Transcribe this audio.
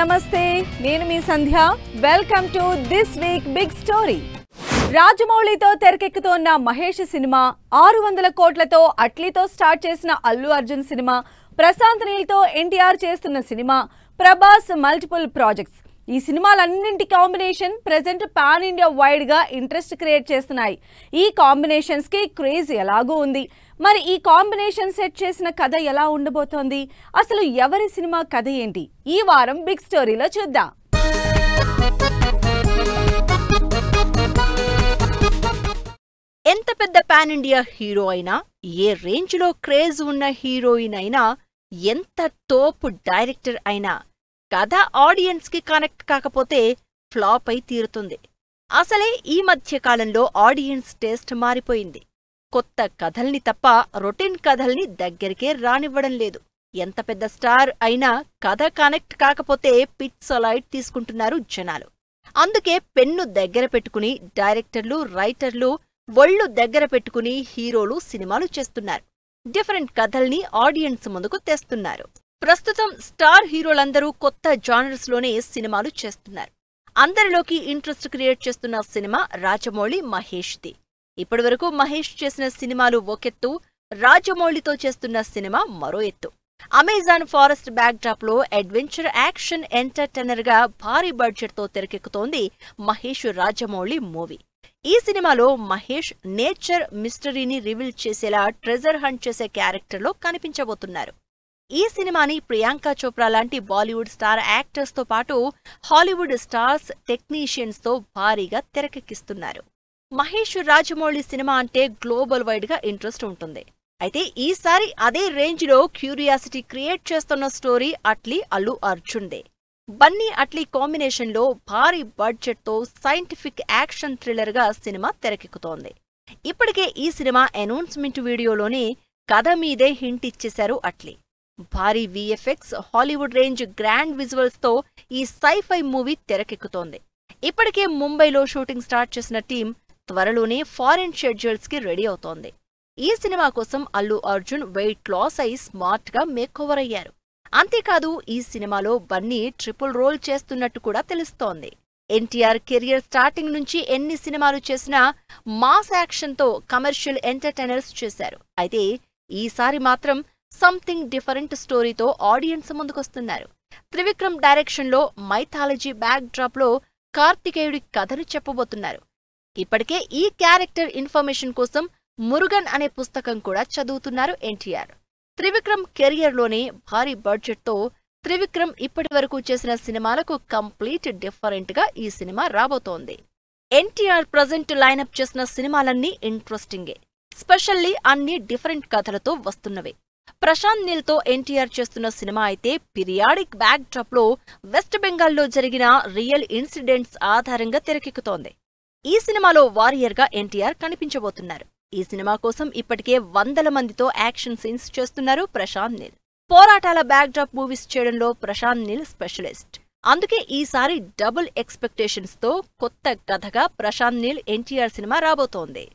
నమస్తే నేను మీ Sandhya welcome to this week big story రాజమౌళితో తెరకెక్కుతోన్న మహేష్ సినిమా 600 కోట్లతో అట్లీతో స్టార్ట్ చేసిన అల్లు అర్జున్ సినిమా ప్రశాంత్ నీల్ తో ఎన్టీఆర్ చేస్తున్న సినిమా ప్రభాస్ మల్టిపుల్ ప్రాజెక్ట్స్ ఈ సినిమాలన్నింటి combination present pan India wide గా ఇంట్రెస్ట్ క్రియేట్ చేస్తున్నాయి ఈ కాంబినేషన్స్ కి క్రేజ్ ఎలాగూ ఉంది మరి ఈ కాంబినేషన్ సెట్ చేసిన కథ ఎలా ఉండబోతోంది అసలు ఎవరి సినిమా కథ ఏంటి ఈ వారం బిగ్ స్టోరీలో చూద్దాం ఎంత పెద్ద పాన్ ఇండియా హీరో అయినా ఏ రేంజ్ లో క్రేజ్ ఉన్న హీరోయిన్ అయినా ఎంత తోపు డైరెక్టర్ అయినా కథ ఆడియన్స్ కి కనెక్ట్ కాకపోతే ఫ్లాప్ అయి తీరుతుంది అసలే ఈ మధ్య కాలంలో ఆడియన్స్ టేస్ట్ మారిపోయింది కొత్త కథల్ని తప్ప రొటీన్ కథల్ని దగ్గరికే రానివ్వడం లేదు ఎంత పెద్ద స్టార్ అయినా కథ కనెక్ట్ కాకపోతే పిట్సలైట్ తీసుకుంటున్నారు జనాలు అందుకే పెన్ను దగ్గర పెట్టుకుని డైరెక్టర్లు రైటర్లు ఒళ్ళు దగ్గర పెట్టుకుని హీరోలు సినిమాలు చేస్తున్నారు డిఫరెంట్ కథల్ని ఆడియన్స్ ముందుకు తెస్తున్నారు ప్రస్తుతం స్టార్ హీరోలందరూ కొత్త జానర్స్ లోనే సినిమాలు చేస్తున్నారు అందరిలోకి ఇంట్రెస్ట్ క్రియేట్ చేస్తున్న సినిమా రాజమౌళి మహేష్ది ఇప్పటివరకు మహేష్ చేసిన సినిమాలు ఒకెత్తు రాజమౌళితో చేస్తున్న సినిమా మరో ఎత్తు అమెజాన్ ఫారెస్ట్ బ్యాక్ డ్రాప్ లో అడ్వెంచర్ యాక్షన్ ఎంటర్టైనర్ గా భారీ బడ్జెట్ తో తెరకెక్కుతోంది మహేష్ రాజమౌళి మూవీ ఈ సినిమాలో మహేష్ నేచర్ మిస్టరీని రివీల్ చేసేలా ట్రెజర్ హంట్ చేసే క్యారెక్టర్ లో కనిపించబోతున్నారు ఈ సినిమాని ప్రియాంక చోప్రా లాంటి బాలీవుడ్ స్టార్ యాక్టర్స్ తో పాటు హాలీవుడ్ స్టార్స్ టెక్నీషియన్స్ తో భారీగా తెరకెక్కిస్తున్నారు మహేష్ రాజమౌళి సినిమా అంటే గ్లోబల్ వైడ్ గా ఇంట్రెస్ట్ ఉంటుంది అయితే ఈసారి అదే రేంజ్ లో క్యూరియాసిటీ క్రియేట్ చేస్తున్న స్టోరీ అట్లీ అల్లు అర్జున్దే బన్నీ అట్లీ కాంబినేషన్ లో భారీ బడ్జెట్ తో సైంటిఫిక్ యాక్షన్ థ్రిల్లర్ గా సినిమా తెరకెక్కుతోంది ఇప్పటికే ఈ సినిమా అనౌన్స్మెంట్ వీడియోలోనే కథ మీదే హింట్ ఇచ్చేశారు అట్లీ భారీ VFX Hollywood range grand visuals తో ఈ సైఫై మూవీ తెరకెక్కుతోంది ఇప్పటికే ముంబైలో షూటింగ్ స్టార్ట్ చేసిన టీం త్వరలోనే ఫారిన్ షెడ్యూల్స్ కి రెడీ అవుతోంది ఈ సినిమా కోసం అల్లు అర్జున్ వెయిట్ లాస్ అయి స్మార్ట్ గా మేకోవర్ అయ్యారు అంతేకాదు ఈ సినిమాలో బన్నీ ట్రిపుల్ రోల్ చేస్తున్నట్టు కూడా తెలుస్తోంది ఎన్టీఆర్ కెరియర్ స్టార్టింగ్ నుంచి ఎన్ని సినిమాలు చేసినా మాస్ యాక్షన్ తో కమర్షియల్ ఎంటర్టైనర్స్ చేశారు అయితే ఈసారి మాత్రం సంథింగ్ డిఫరెంట్ స్టోరీతో ఆడియన్స్ ముందుకొస్తున్నారు త్రివిక్రమ్ డైరెక్షన్ లో మైథాలజీ బ్యాక్ డ్రాప్ లో కార్తికేయుడి కథను చెప్పబోతున్నారు ఇప్పటికే ఈ క్యారెక్టర్ ఇన్ఫర్మేషన్ కోసం మురుగన్ అనే పుస్తకం కూడా చదువుతున్నారు ఎన్టీఆర్ త్రివిక్రమ్ కెరియర్ లోనే భారీ బడ్జెట్ తో త్రివిక్రమ్ ఇప్పటివరకు చేసిన సినిమాలకు కంప్లీట్ డిఫరెంట్ గా ఈ సినిమా రాబోతోంది ఎన్టీఆర్ ప్రజెంట్ లైనప్ చేసిన సినిమాలన్నీ ఇంట్రెస్టింగే స్పెషల్లీ అన్ని డిఫరెంట్ కథలతో వస్తున్నవే ప్రశాంత్ నీల్ తో ఎన్టీఆర్ చేస్తున్న సినిమా అయితే పీరియాడిక్ బ్యాక్ డ్రాప్ లో వెస్ట్ బెంగాల్లో జరిగిన రియల్ ఇన్సిడెంట్స్ ఆధారంగా తెరకెక్కుతోంది ఈ సినిమాలో వారియర్ గా ఎన్టీఆర్ కనిపించబోతున్నారు ఈ సినిమా కోసం ఇప్పటికే 100 మందితో యాక్షన్ సీన్స్ చేస్తున్నారు ప్రశాంత్ నీల్ పోరాటాల బ్యాక్ డ్రాప్ మూవీస్ చేయడంలో ప్రశాంత్ నీల్ స్పెషలిస్ట్ అందుకే ఈసారి డబుల్ ఎక్స్పెక్టేషన్స్ తో కొత్త కథగా ప్రశాంత్ నీల్ ఎన్టీఆర్ సినిమా రాబోతోంది